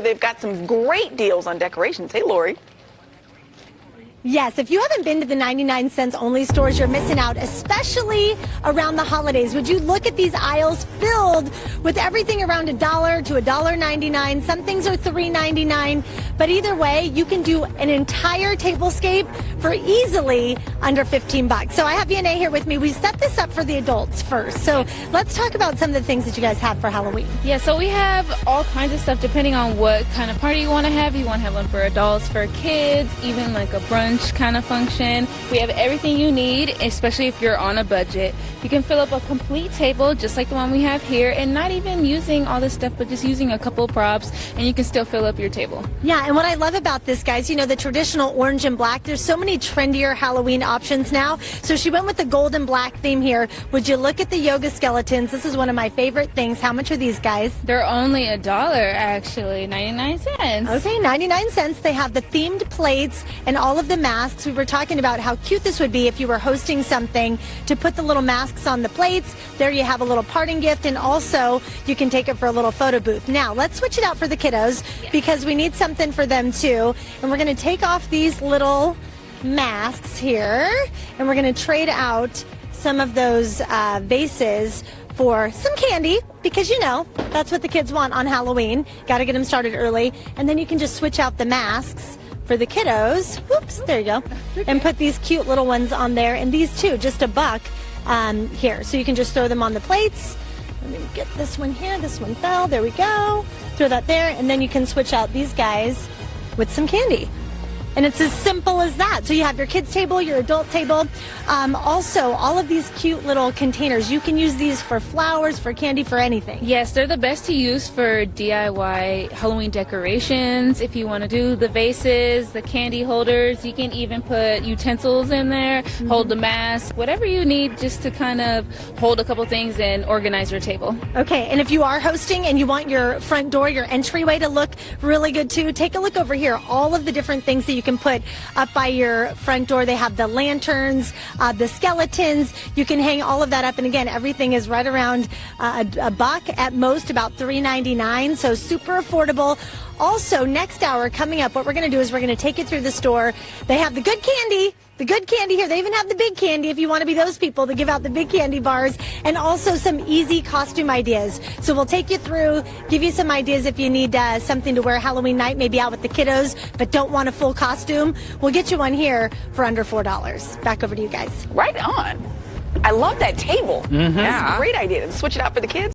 They've got some great deals on decorations. Hey, Lori. Yes, if you haven't been to the 99 cents only stores, you're missing out, especially around the holidays. Would you look at these aisles filled with everything around $1 to $1.99? Some things are $3.99, but either way, you can do an entire tablescape for easily under 15 bucks. So I have Vianai here with me. We set this up for the adults first. So let's talk about some of the things that you guys have for Halloween. Yeah, so we have all kinds of stuff depending on what kind of party you want to have. You want to have one for adults, for kids, even like a brunch kind of function. We have everything you need, especially if you're on a budget. You can fill up a complete table just like the one we have here, and not even using all this stuff, but just using a couple of props, and you can still fill up your table. Yeah, and what I love about this, guys, you know, the traditional orange and black, there's so many trendier Halloween options now. So she went with the gold and black theme here. Would you look at the yoga skeletons? This is one of my favorite things. How much are these guys? They're only $1, actually, 99 cents. Okay, 99 cents. They have the themed plates and all of the masks. We were talking about how cute this would be if you were hosting something to put the little masks on the plates. There you have a little parting gift, and also you can take it for a little photo booth. Now, let's switch it out for the kiddos because we need something for them too. And we're going to take off these little masks here, and we're going to trade out some of those vases for some candy, because you know that's what the kids want on Halloween. Got to get them started early, and then you can just switch out the masks for the kiddos. Whoops, there you go. And put these cute little ones on there, and these too, just $1 here. So you can just throw them on the plates. Let me get this one here. This one fell. There we go. Throw that there, and then you can switch out these guys with some candy. And it's as simple as that. So you have your kids' table, your adult table. Also, all of these cute little containers, you can use these for flowers, for candy, for anything. Yes, they're the best to use for DIY Halloween decorations. If you want to do the vases, the candy holders, you can even put utensils in there, hold the mask, whatever you need just to kind of hold a couple things and organize your table. Okay, and if you are hosting and you want your front door, your entryway to look really good too, take a look over here. All of the different things that you can put up by your front door. They have the lanterns, the skeletons. You can hang all of that up. And again, everything is right around $1 at most, about $3.99. So super affordable. Also, next hour coming up, what we're going to do is we're going to take you through the store. They have the good candy. The good candy here. They even have the big candy if you want to be those people to give out the big candy bars, and also some easy costume ideas. So we'll take you through, give you some ideas if you need something to wear Halloween night, maybe out with the kiddos, but don't want a full costume. We'll get you one here for under $4. Back over to you guys. Right on. I love that table. Yeah, great idea to switch it out for the kids.